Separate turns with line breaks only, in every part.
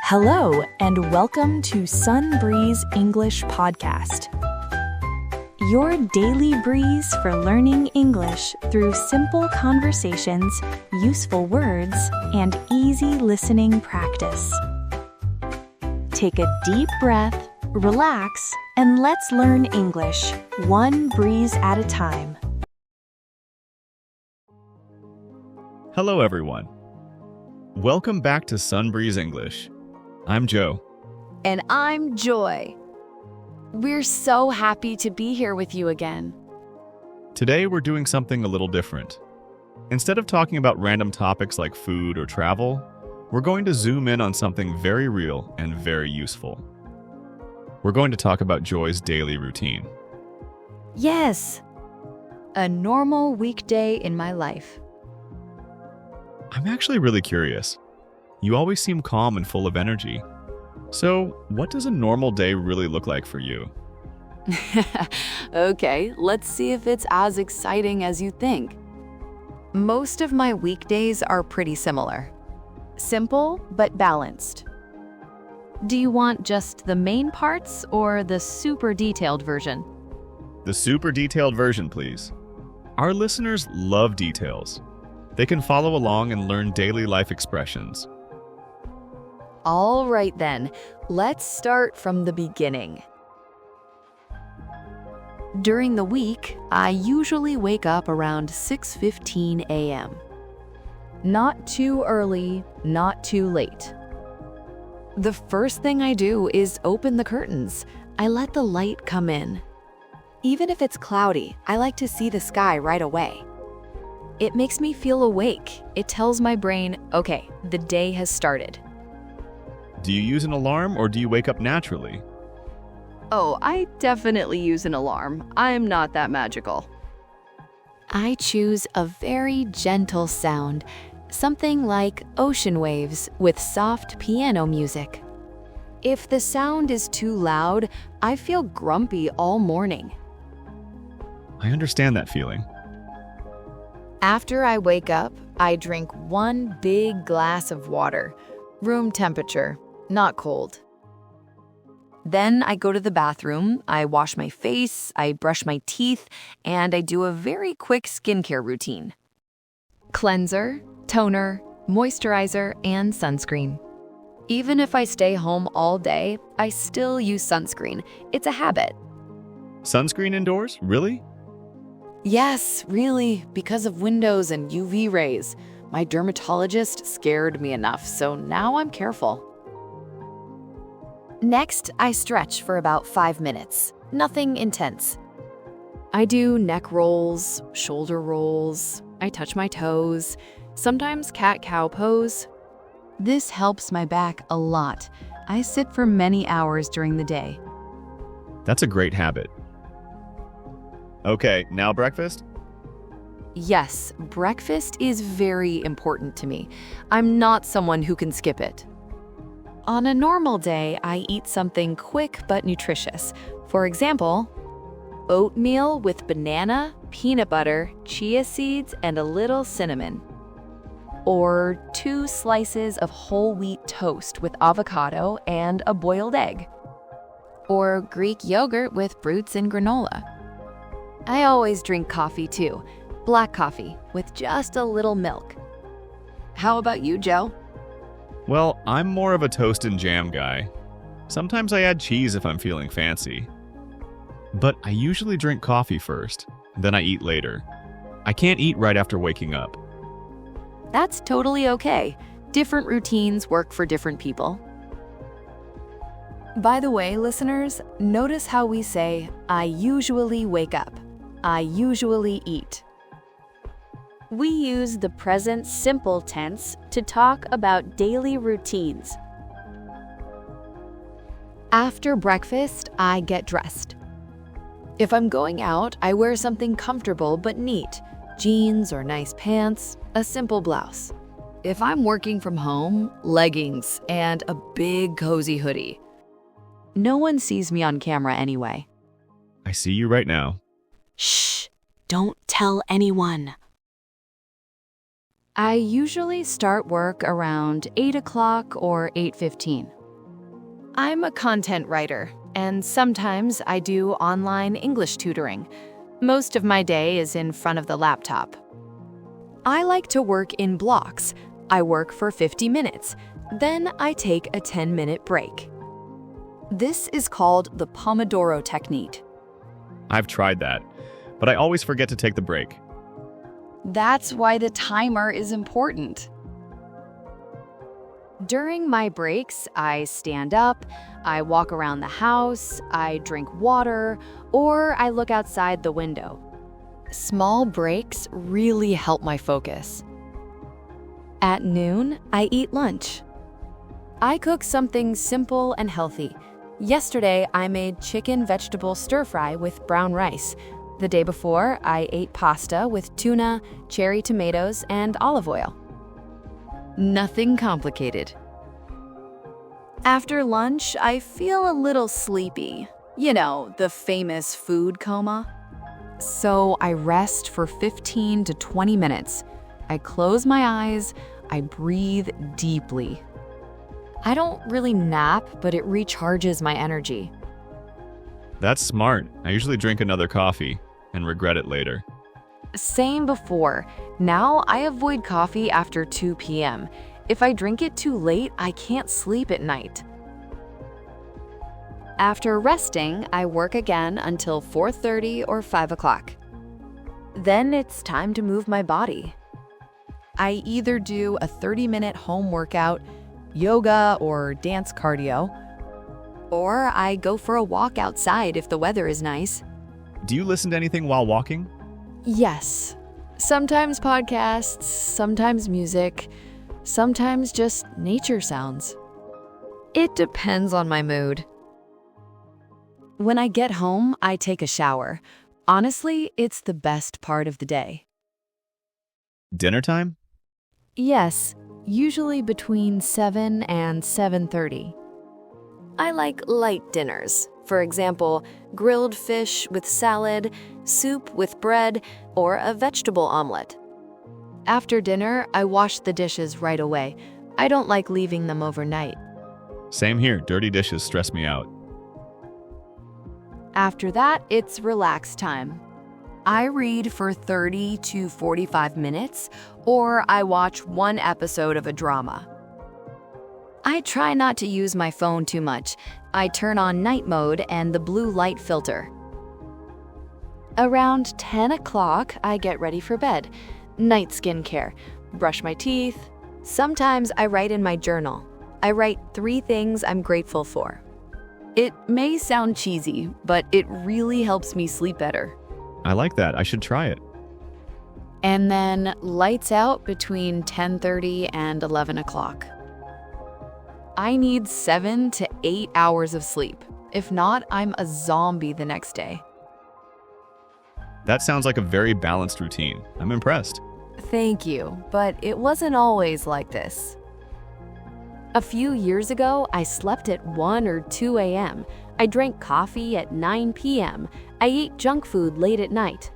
Hello, and welcome to Sunbreeze English Podcast. Your daily breeze for learning English through simple conversations, useful words, and easy listening practice. Take a deep breath, relax, and let's learn English, one breeze at a time.
Hello, everyone. Welcome back to Sunbreeze English. I'm Joe.
And I'm Joy. We're so happy to be here with you again.
Today, we're doing something a little different. Instead of talking about random topics like food or travel, we're going to zoom in on something very real and very useful. We're going to talk about Joy's daily routine.
Yes, a normal weekday in my life.
I'm actually really curious. You always seem calm and full of energy. So, what does a normal day really look like for you?
Okay, let's see if it's as exciting as you think. Most of my weekdays are pretty similar. Simple but balanced. Do you want just the main parts or the super detailed version?
The super detailed version, please. Our listeners love details. They can follow along and learn daily life expressions.
All right then, let's start from the beginning. During the week, I usually wake up around 6:15 a.m. Not too early, not too late. The first thing I do is open the curtains. I let the light come in. Even if it's cloudy, I like to see the sky right away. It makes me feel awake. It tells my brain, okay, the day has started.
Do you use an alarm or do you wake up naturally?
Oh, I definitely use an alarm. I'm not that magical. I choose a very gentle sound, something like ocean waves with soft piano music. If the sound is too loud, I feel grumpy all morning.
I understand that feeling.
After I wake up, I drink one big glass of water, room temperature, not cold. Then I go to the bathroom, I wash my face, I brush my teeth, and I do a very quick skincare routine. Cleanser, toner, moisturizer, and sunscreen. Even if I stay home all day, I still use sunscreen. It's a habit.
Sunscreen indoors? Really?
Yes, really, because of windows and UV rays. My dermatologist scared me enough, so now I'm careful. Next, I stretch for about 5 minutes. Nothing intense. I do neck rolls, shoulder rolls, I touch my toes, sometimes cat-cow pose. This helps my back a lot. I sit for many hours during the day.
That's a great habit. Okay, now breakfast?
Yes, breakfast is very important to me. I'm not someone who can skip it. On a normal day, I eat something quick but nutritious. For example, oatmeal with banana, peanut butter, chia seeds, and a little cinnamon. Or 2 slices of whole wheat toast with avocado and a boiled egg. Or Greek yogurt with fruits and granola. I always drink coffee too, black coffee with just a little milk. How about you, Joe?
Well, I'm more of a toast and jam guy. Sometimes I add cheese if I'm feeling fancy. But I usually drink coffee first, then I eat later. I can't eat right after waking up.
That's totally okay. Different routines work for different people. By the way, listeners, notice how we say, I usually wake up. I usually eat. We use the present simple tense to talk about daily routines. After breakfast, I get dressed. If I'm going out, I wear something comfortable but neat, jeans or nice pants, a simple blouse. If I'm working from home, leggings and a big cozy hoodie. No one sees me on camera anyway.
I see you right now.
Shh! Don't tell anyone.
I usually start work around 8 o'clock or 8:15. I'm a content writer, and sometimes I do online English tutoring. Most of my day is in front of the laptop. I like to work in blocks. I work for 50 minutes, then I take a 10-minute break. This is called the Pomodoro technique.
I've tried that, but I always forget to take the break.
That's why the timer is important. During my breaks, I stand up, I walk around the house, I drink water, or I look outside the window. Small breaks really help my focus. At noon, I eat lunch. I cook something simple and healthy. Yesterday, I made chicken vegetable stir-fry with brown rice. The day before, I ate pasta with tuna, cherry tomatoes, and olive oil. Nothing complicated. After lunch, I feel a little sleepy. You know, the famous food coma. So I rest for 15 to 20 minutes. I close my eyes, I breathe deeply. I don't really nap, but it recharges my energy.
That's smart. I usually drink another coffee and regret it later.
Same before. Now I avoid coffee after 2 p.m. If I drink it too late, I can't sleep at night. After resting, I work again until 4:30 or 5 o'clock. Then it's time to move my body. I either do a 30-minute home workout, yoga or dance cardio, or I go for a walk outside if the weather is nice.
Do you listen to anything while walking?
Yes. Sometimes podcasts, sometimes music, sometimes just nature sounds. It depends on my mood. When I get home, I take a shower. Honestly, it's the best part of the day.
Dinner time?
Yes, usually between 7 and 7:30. I like light dinners. For example, grilled fish with salad, soup with bread, or a vegetable omelet. After dinner, I wash the dishes right away. I don't like leaving them overnight.
Same here. Dirty dishes stress me out.
After that, it's relax time. I read for 30 to 45 minutes, or I watch one episode of a drama. I try not to use my phone too much. I turn on night mode and the blue light filter. Around 10 o'clock, I get ready for bed. Night skincare, brush my teeth. Sometimes I write in my journal. I write 3 things I'm grateful for. It may sound cheesy, but it really helps me sleep better.
I like that. I should try it.
And then lights out between 10:30 and 11 o'clock. I need 7 to 8 hours of sleep. If not, I'm a zombie the next day.
That sounds like a very balanced routine. I'm impressed.
Thank you, but it wasn't always like this. A few years ago, I slept at 1 or 2 a.m. I drank coffee at 9 p.m. I ate junk food late at night.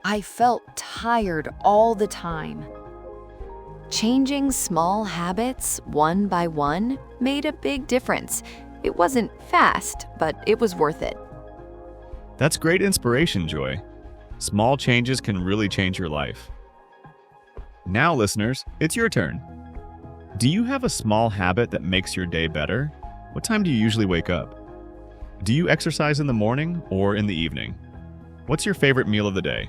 I felt tired all the time. Changing small habits one by one made a big difference. It wasn't fast, but it was worth it.
That's great inspiration, Joy. Small changes can really change your life. Now, listeners, it's your turn. Do you have a small habit that makes your day better? What time do you usually wake up? Do you exercise in the morning or in the evening? What's your favorite meal of the day?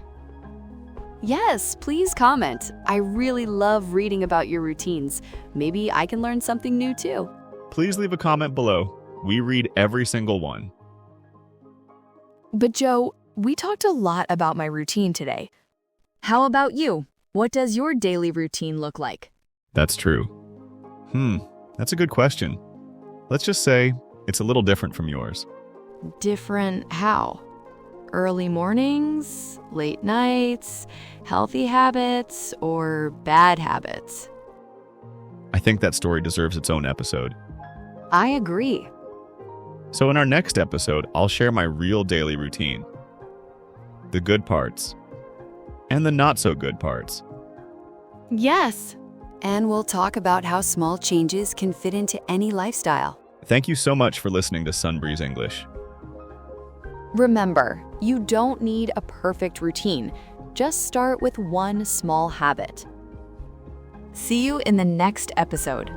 Yes, please comment. I really love reading about your routines. Maybe I can learn something new too.
Please leave a comment below. We read every single one.
But Joe, we talked a lot about my routine today. How about you? What does your daily routine look like?
That's true. That's a good question. Let's just say it's a little different from yours.
Different how? Early mornings, late nights, healthy habits, or bad habits?
I think that story deserves its own episode.
I agree.
So in our next episode, I'll share my real daily routine. The good parts and the not so good parts.
Yes.
And we'll talk about how small changes can fit into any lifestyle.
Thank you so much for listening to Sunbreeze English.
Remember, you don't need a perfect routine. Just start with one small habit. See you in the next episode.